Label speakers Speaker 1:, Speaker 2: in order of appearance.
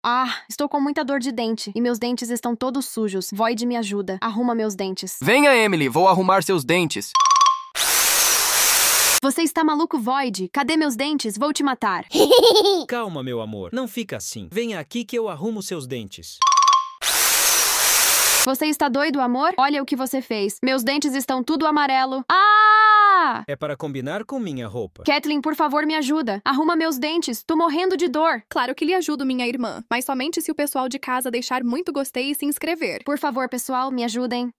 Speaker 1: Ah, estou com muita dor de dente e meus dentes estão todos sujos. Void, me ajuda. Arruma meus dentes.
Speaker 2: Venha, Emily, vou arrumar seus dentes.
Speaker 1: Você está maluco, Void? Cadê meus dentes? Vou te matar.
Speaker 3: Calma, meu amor. Não fica assim. Venha aqui que eu arrumo seus dentes.
Speaker 1: Você está doido, amor? Olha o que você fez. Meus dentes estão tudo amarelo. Ah!
Speaker 3: É para combinar com minha roupa.
Speaker 1: Kathleen, por favor, me ajuda. Arruma meus dentes. Tô morrendo de dor.
Speaker 4: Claro que lhe ajudo, minha irmã, mas somente se o pessoal de casa deixar muito gostei e se inscrever.
Speaker 1: Por favor, pessoal, me ajudem.